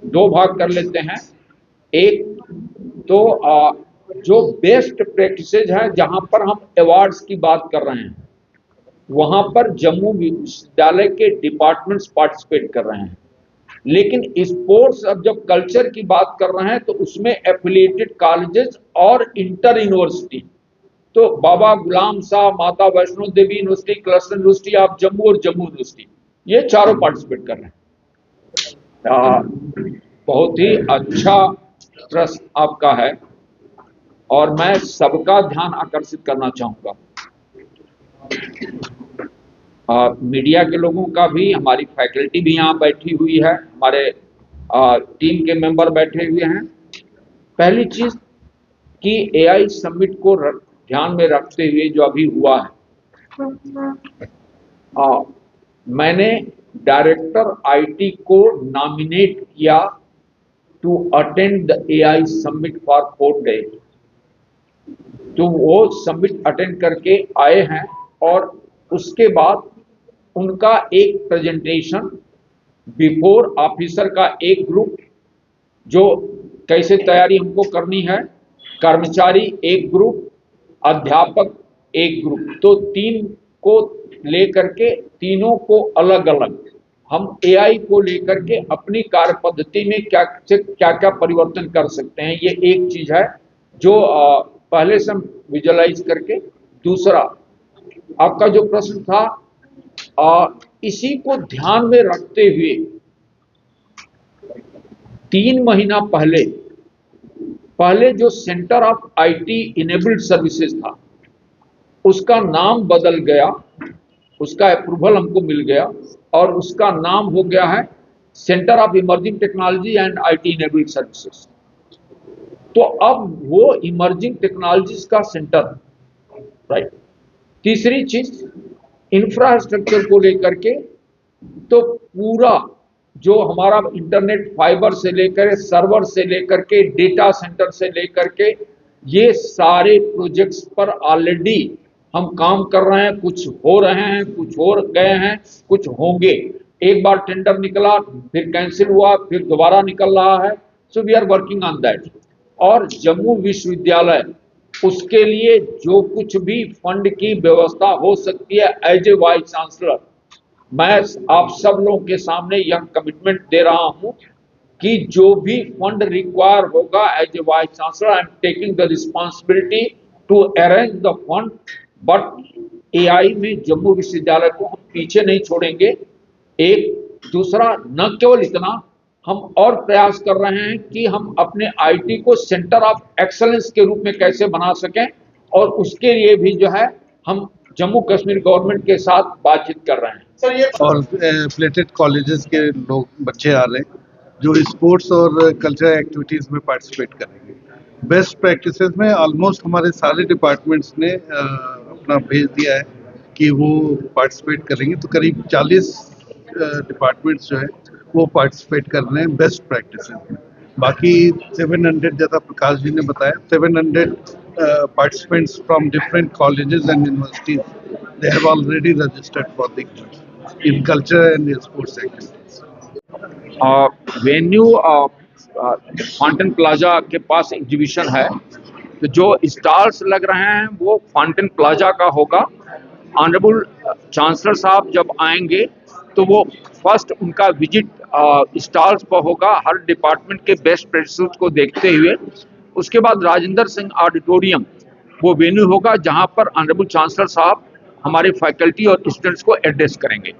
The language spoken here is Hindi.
दो भाग कर लेते हैं। एक तो जो बेस्ट प्रैक्टिसेज है, जहां पर हम अवार्ड्स की बात कर रहे हैं, वहां पर जम्मू विश्वविद्यालय के डिपार्टमेंट्स पार्टिसिपेट कर रहे हैं। लेकिन स्पोर्ट्स, अब जब कल्चर की बात कर रहे हैं, तो उसमें एफिलिएटेड कॉलेजेस और इंटर यूनिवर्सिटी, तो Baba Ghulam Shah, Mata Vaishno Devi university, cluster university of Jammu और जम्मू यूनिवर्सिटी, ये चारों पार्टिसिपेट कर रहे हैं। बहुत ही अच्छा ट्रस्ट आपका है, और मैं सबका ध्यान आकर्षित करना चाहूंगा, मीडिया के लोगों का भी, हमारी फैकल्टी भी यहाँ बैठी हुई है, हमारे टीम के मेंबर बैठे हुए हैं। पहली चीज कि एआई समिट को ध्यान में रखते हुए जो अभी हुआ है, मैंने डायरेक्टर आईटी को नॉमिनेट किया to attend the AI summit for 4 days। तो वो समिट अटेंड करके आए हैं, और उसके बाद उनका एक प्रेजेंटेशन बिफोर ऑफिसर का एक ग्रुप, जो कैसे तैयारी हमको करनी है, कर्मचारी एक ग्रुप, अध्यापक एक ग्रुप, तो 3 को लेकर के, तीनों को अलग अलग हम एआई को लेकर के अपनी कार्य पद्धति में क्या क्या परिवर्तन कर सकते हैं, ये एक चीज है जो पहले से हम विजुअलाइज करके। दूसरा, आपका जो प्रश्न था, इसी को ध्यान में रखते हुए 3 महीना पहले जो centre of IT enabled services था, उसका नाम बदल गया, उसका अप्रूवल हमको मिल गया, और उसका नाम हो गया है centre of emerging technology and IT enabled services. तो अब वो इमर्जिंग टेक्नोलॉजीज का सेंटर, राइट। तीसरी चीज, इंफ्रास्ट्रक्चर को लेकर के, तो पूरा जो हमारा इंटरनेट फाइबर से लेकर, सर्वर से लेकर के, डेटा सेंटर से लेकर के, ये सारे प्रोजेक्ट्स पर ऑलरेडी हम काम कर रहे हैं। कुछ हो रहे हैं, कुछ हो गए हैं, कुछ होंगे। एक बार टेंडर निकला, फिर कैंसिल हुआ, फिर दोबारा निकल रहा है। So we are working on that. और जम्मू विश्वविद्यालय, उसके लिए जो कुछ भी फंड की व्यवस्था हो सकती है, एज ए वाइस चांसलर मैं आप सब लोगों के सामने यह कमिटमेंट दे रहा हूं कि जो भी फंड रिक्वायर होगा, as a vice chancellor I am taking the responsibility to arrange the fund. But AI में जम्मू विश्वविद्यालय को हम पीछे नहीं छोड़ेंगे। एक दूसरा, न केवल इतना, हम और प्रयास कर रहे हैं कि हम अपने आईटी को सेंटर ऑफ एक्सेलेंस के रूप में कैसे बना सकें, और उसके लिए भी जो है हम जम्मू कश्मीर गवर्नमेंट के साथ बातचीत कर रहे हैं। सर, ये और एफिलिएटेड कॉलेजेस के लोग, बच्चे आ रहे हैं जो स्पोर्ट्स और कल्चरल एक्टिविटीज में पार्टिसिपेट करेंगे। बेस्ट प्रैक्टिसेस में ऑलमोस्ट हमारे सारे डिपार्टमेंट्स ने अपना भेज दिया है कि वो पार्टिसिपेट करेंगे। तो करीब 40 डिपार्टमेंट्स जो है वो पार्टिसिपेट कर रहे हैं बेस्ट प्रैक्टिसेस में। बाकी 700, जैसा प्रकाश जी ने बताया, 700 participants from different colleges and universities, they have already registered for the in culture and sports activities. Venue fountain plaza के पास एग्जीबिशन है, तो जो स्टॉल्स लग रहे हैं वो फाउंटेन प्लाजा का होगा। ऑनरेबल चांसलर साहब जब आएंगे तो वो फर्स्ट उनका विजिट स्टॉल्स पर होगा, हर डिपार्टमेंट के बेस्ट प्रैक्टिसेस को देखते हुए। उसके बाद राजेंद्र सिंह ऑडिटोरियम वो वेन्यू होगा, जहां पर ऑनरेबल चांसलर साहब हमारे फैकल्टी और स्टूडेंट्स को एड्रेस करेंगे।